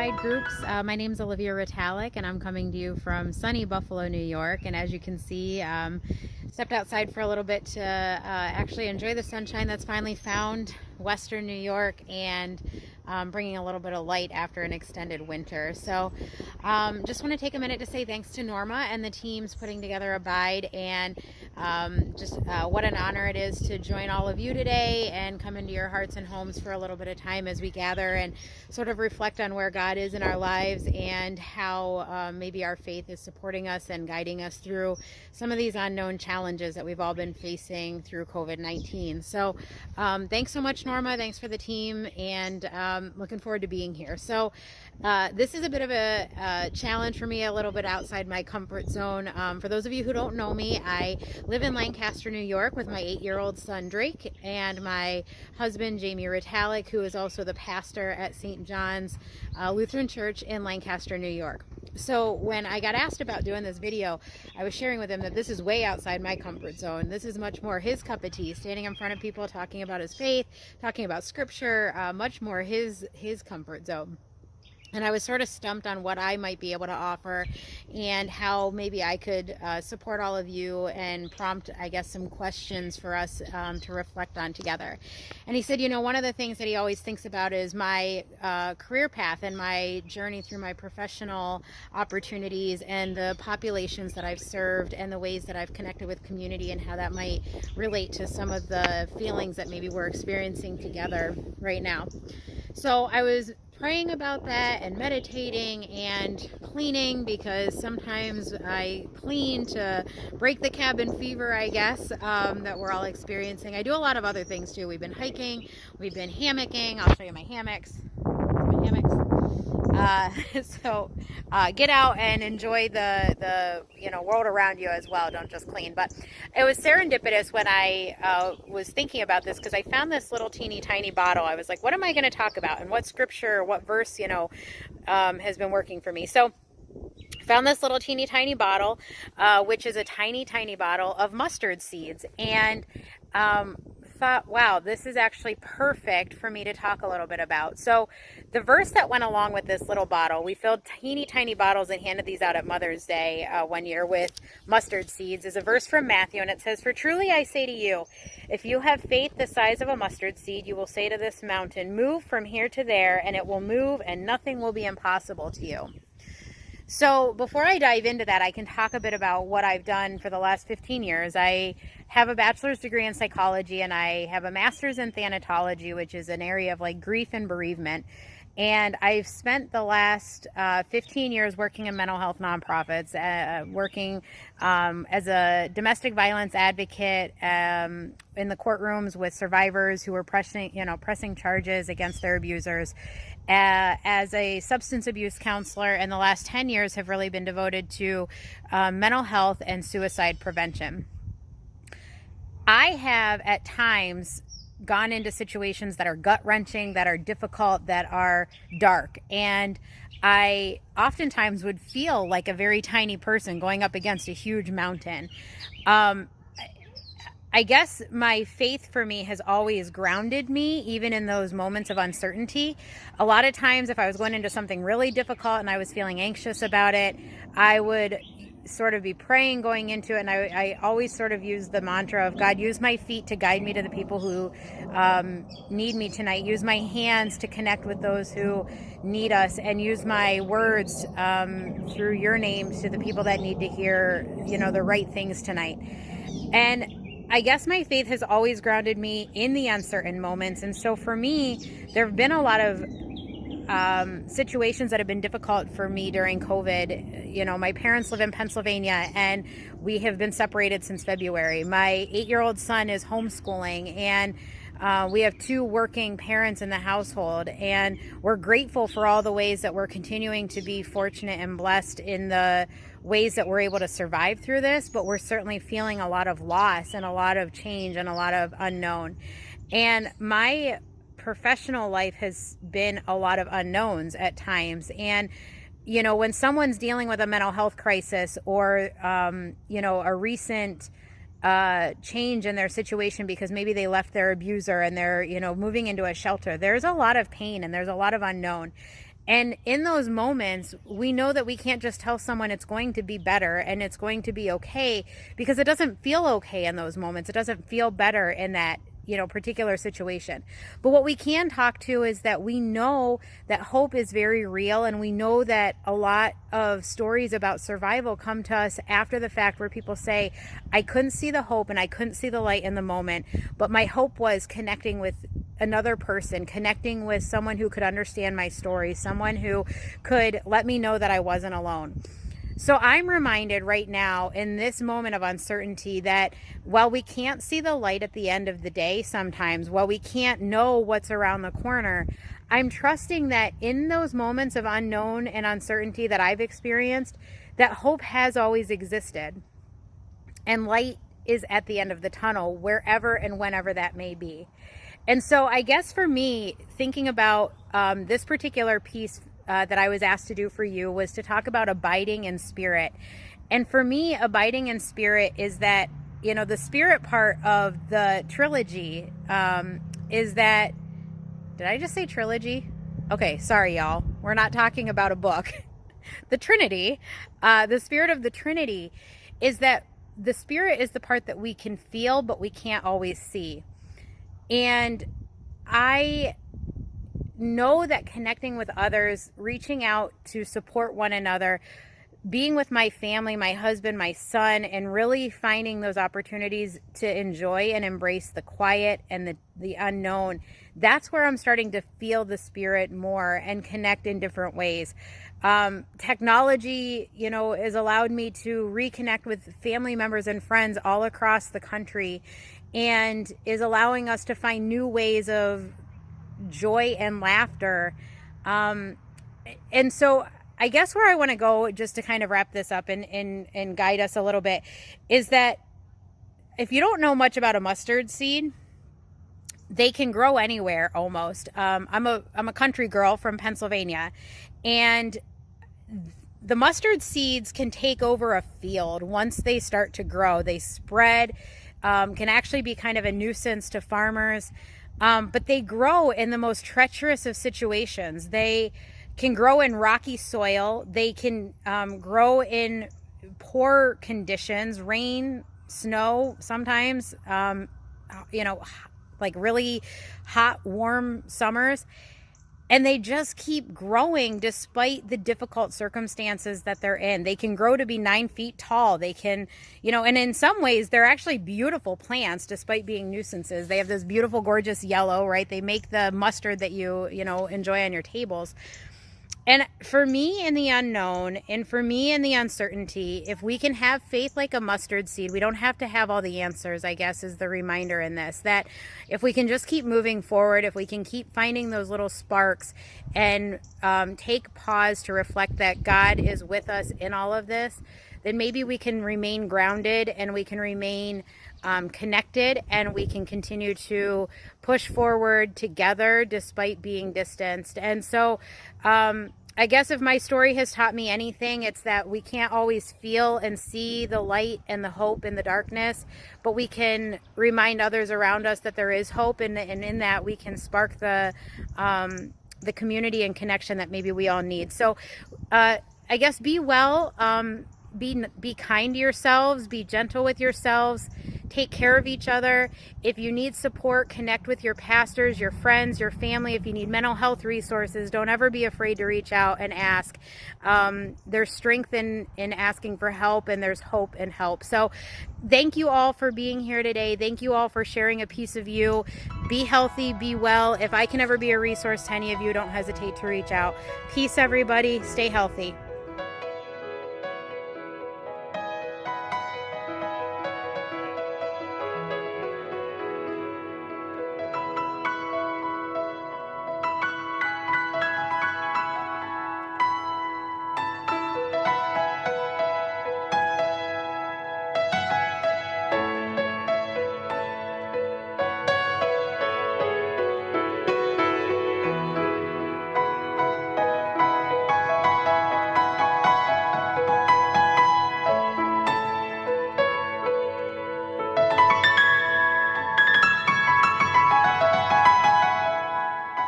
outside groups. My name's Olivia Retallack, and I'm coming to you from sunny Buffalo, New York. And as you can see, stepped outside for a little bit to actually enjoy the sunshine that's finally found Western New York, and bringing a little bit of light after an extended winter. So just want to take a minute to say thanks to Norma and the teams putting together Abide, and what an honor it is to join all of you today and come into your hearts and homes for a little bit of time as we gather and sort of reflect on where God is in our lives and how maybe our faith is supporting us and guiding us through some of these unknown challenges that we've all been facing through COVID-19. So thanks so much, Norma. Thanks for the team, and looking forward to being here. So this is a bit of a challenge for me, a little bit outside my comfort zone. For those of you who don't know me, I live in Lancaster, New York with my 8-year-old son Drake and my husband Jamie Retallack, who is also the pastor at St. John's Lutheran Church in Lancaster, New York. So when I got asked about doing this video, I was sharing with him that this is way outside my comfort zone. This is much more his cup of tea, standing in front of people, talking about his faith, talking about scripture, much more his comfort zone. And I was sort of stumped on what I might be able to offer and how maybe I could support all of you and prompt, I guess, some questions for us to reflect on together. And he said, you know, one of the things that he always thinks about is my career path and my journey through my professional opportunities and the populations that I've served and the ways that I've connected with community and how that might relate to some of the feelings that maybe we're experiencing together right now. So I was praying about that and meditating and cleaning, because sometimes I clean to break the cabin fever, I guess, that we're all experiencing. I do a lot of other things too. We've been hiking, we've been hammocking. I'll show you my hammocks. So get out and enjoy the world around you as well. Don't just clean. But it was serendipitous when I was thinking about this, because I found this little teeny tiny bottle. I was like, what am I going to talk about, and what scripture, what verse, has been working for me. So found this little teeny tiny bottle, which is a tiny bottle of mustard seeds, and thought, wow, this is actually perfect for me to talk a little bit about. So the verse that went along with this little bottle, we filled tiny bottles and handed these out at Mother's Day one year with mustard seeds, is a verse from Matthew, and it says, "For truly I say to you, if you have faith the size of a mustard seed, you will say to this mountain, move from here to there, and it will move, and nothing will be impossible to you." So before I dive into that, I can talk a bit about what I've done for the last 15 years. I have a bachelor's degree in psychology, and I have a master's in thanatology, which is an area of like grief and bereavement. And I've spent the last 15 years working in mental health nonprofits, working as a domestic violence advocate in the courtrooms with survivors who were pressing charges against their abusers, as a substance abuse counselor, and the last 10 years have really been devoted to mental health and suicide prevention. I have at times gone into situations that are gut-wrenching, that are difficult, that are dark, and I oftentimes would feel like a very tiny person going up against a huge mountain. I guess my faith for me has always grounded me, even in those moments of uncertainty. A lot of times if I was going into something really difficult and I was feeling anxious about it, I would sort of be praying going into it, and I always sort of use the mantra of, God, use my feet to guide me to the people who need me tonight, use my hands to connect with those who need us, and use my words through your name to the people that need to hear the right things tonight. And I guess my faith has always grounded me in the uncertain moments. And so for me, there have been a lot of situations that have been difficult for me during COVID. My parents live in Pennsylvania, and we have been separated since February. My 8-year-old son is homeschooling, and we have 2 working parents in the household, and we're grateful for all the ways that we're continuing to be fortunate and blessed in the ways that we're able to survive through this, but we're certainly feeling a lot of loss and a lot of change and a lot of unknown. And my professional life has been a lot of unknowns at times. And when someone's dealing with a mental health crisis or a recent change in their situation because maybe they left their abuser and they're moving into a shelter, there's a lot of pain and there's a lot of unknown. And in those moments, we know that we can't just tell someone it's going to be better and it's going to be okay, because it doesn't feel okay in those moments. It doesn't feel better in that, particular situation. But what we can talk to is that we know that hope is very real, and we know that a lot of stories about survival come to us after the fact, where people say, I couldn't see the hope and I couldn't see the light in the moment, but my hope was connecting with another person, connecting with someone who could understand my story, someone who could let me know that I wasn't alone. So I'm reminded right now in this moment of uncertainty that while we can't see the light at the end of the day sometimes, while we can't know what's around the corner, I'm trusting that in those moments of unknown and uncertainty that I've experienced, that hope has always existed. And light is at the end of the tunnel, wherever and whenever that may be. And so I guess for me, thinking about this particular piece that I was asked to do for you was to talk about abiding in spirit. And for me, abiding in spirit is that, the spirit part of the trilogy is that, did I just say trilogy? Okay, sorry, y'all. We're not talking about a book. The Trinity, the spirit of the Trinity is that the spirit is the part that we can feel, but we can't always see. And I know that connecting with others, reaching out to support one another, being with my family, my husband, my son, and really finding those opportunities to enjoy and embrace the quiet and the unknown, that's where I'm starting to feel the spirit more and connect in different ways. Technology, has allowed me to reconnect with family members and friends all across the country, and is allowing us to find new ways of joy and laughter. And so I guess where I want to go, just to kind of wrap this up and guide us a little bit, is that if you don't know much about a mustard seed, they can grow anywhere almost. I'm a country girl from Pennsylvania, and the mustard seeds can take over a field once they start to grow. They spread, can actually be kind of a nuisance to farmers, but they grow in the most treacherous of situations. They can grow in rocky soil. They can grow in poor conditions, rain, snow, sometimes, like really hot, warm summers. And they just keep growing despite the difficult circumstances that they're in. They can grow to be 9 feet tall. They can, and in some ways they're actually beautiful plants despite being nuisances. They have this beautiful, gorgeous yellow, right? They make the mustard that you enjoy on your tables. And for me in the unknown, and for me in the uncertainty, if we can have faith like a mustard seed, we don't have to have all the answers, I guess, is the reminder in this. That if we can just keep moving forward, if we can keep finding those little sparks and take pause to reflect that God is with us in all of this, then maybe we can remain grounded and we can remain connected, and we can continue to push forward together despite being distanced. And so I guess if my story has taught me anything, it's that we can't always feel and see the light and the hope in the darkness, but we can remind others around us that there is hope, and in that we can spark the community and connection that maybe we all need. So I guess be well, be kind to yourselves, be gentle with yourselves, take care of each other. If you need support, connect with your pastors, your friends, your family. If you need mental health resources, don't ever be afraid to reach out and ask. There's strength in asking for help, and there's hope in help. So thank you all for being here today. Thank you all for sharing a piece of you. Be healthy, be well. If I can ever be a resource to any of you, don't hesitate to reach out. Peace, everybody. Stay healthy.